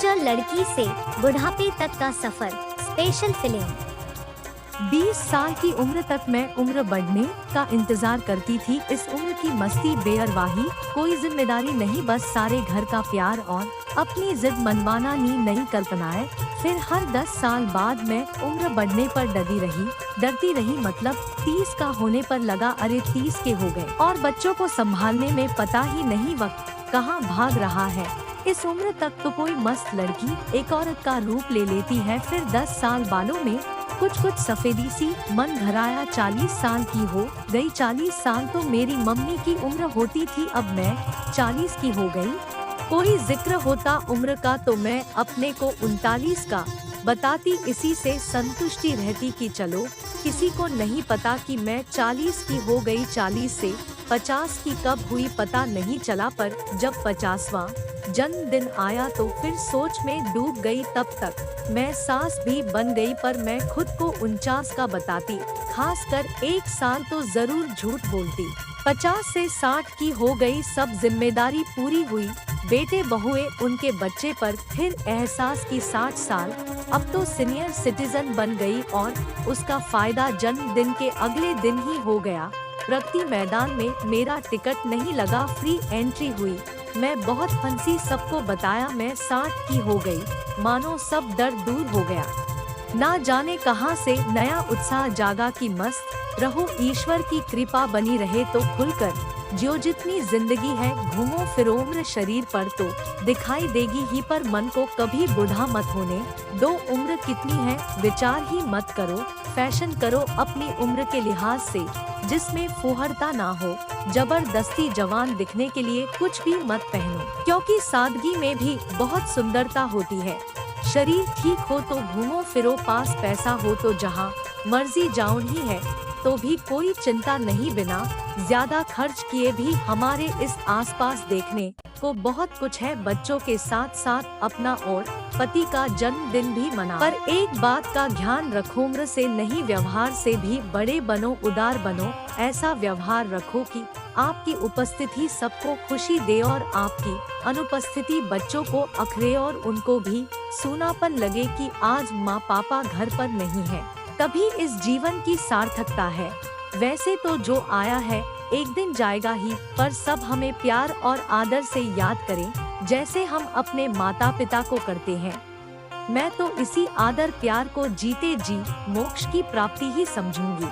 Teenager लड़की से बुढ़ापे तक का सफर स्पेशल फिल्म। 20 साल की उम्र तक मैं उम्र बढ़ने का इंतजार करती थी। इस उम्र की मस्ती बेअरवाही, कोई जिम्मेदारी नहीं, बस सारे घर का प्यार और अपनी जिद मनवाना नी नई कल्पनाएं। फिर हर 10 साल बाद मैं उम्र बढ़ने पर डरती रही, मतलब 30 का होने पर लगा अरे 30 के हो गए, और बच्चों को संभालने में पता ही नहीं वक्त कहाँ भाग रहा है। इस उम्र तक तो कोई मस्त लड़की एक औरत का रूप ले लेती है, फिर 10 साल बालों में कुछ सफेदी सी, मन घराया 40 साल की हो गई। 40 साल तो मेरी मम्मी की उम्र होती थी, अब मैं 40 की हो गई। कोई जिक्र होता उम्र का तो मैं अपने को 39 का बताती, इसी से संतुष्टि रहती कि चलो किसी को नहीं पता कि मैं 40 की हो गई। 40 से 50 की कब हुई पता नहीं चला, पर जब 50वां जन्मदिन आया तो फिर सोच में डूब गई। तब तक मैं सास भी बन गई, पर मैं खुद को 49 का बताती, खासकर 1 साल तो जरूर झूठ बोलती। 50 से 60 की हो गई, सब जिम्मेदारी पूरी हुई, बेटे बहुए उनके बच्चे, पर फिर एहसास की 60 साल अब तो सीनियर सिटीजन बन गई, और उसका फायदा जन्मदिन के अगले दिन ही हो गया। प्रगति मैदान में मेरा टिकट नहीं लगा, फ्री एंट्री हुई। मैं बहुत हंसी, सबको बताया मैं 60 की हो गई, मानो सब दर्द दूर हो गया। ना जाने कहां से नया उत्साह जागा कि मस्त रहो, ईश्वर की कृपा बनी रहे तो खुलकर जो जितनी जिंदगी है घूमो फिरो। उम्र शरीर पर तो दिखाई देगी ही, पर मन को कभी बूढ़ा मत होने दो। उम्र कितनी है विचार ही मत करो, फैशन करो अपनी उम्र के लिहाज से, जिसमें फुहरता ना हो। जबरदस्ती जवान दिखने के लिए कुछ भी मत पहनो, क्योंकि सादगी में भी बहुत सुंदरता होती है। शरीर ठीक हो तो घूमो फिरो, पास पैसा हो तो जहाँ मर्जी जाओ ही है, तो भी कोई चिंता नहीं, बिना ज्यादा खर्च किए भी हमारे इस आसपास देखने को बहुत कुछ है। बच्चों के साथ साथ अपना और पति का जन्मदिन भी मना, पर एक बात का ध्यान रखो, उम्र से नहीं व्यवहार से भी बड़े बनो, उदार बनो। ऐसा व्यवहार रखो कि आपकी उपस्थिति सबको खुशी दे और आपकी अनुपस्थिति बच्चों को अखरे और उनको भी सूनापन लगे कि आज माँ पापा घर पर नहीं है। तभी इस जीवन की सार्थकता है। वैसे तो जो आया है एक दिन जाएगा ही, पर सब हमें प्यार और आदर से याद करें, जैसे हम अपने माता पिता को करते हैं। मैं तो इसी आदर प्यार को जीते जी मोक्ष की प्राप्ति ही समझूंगी।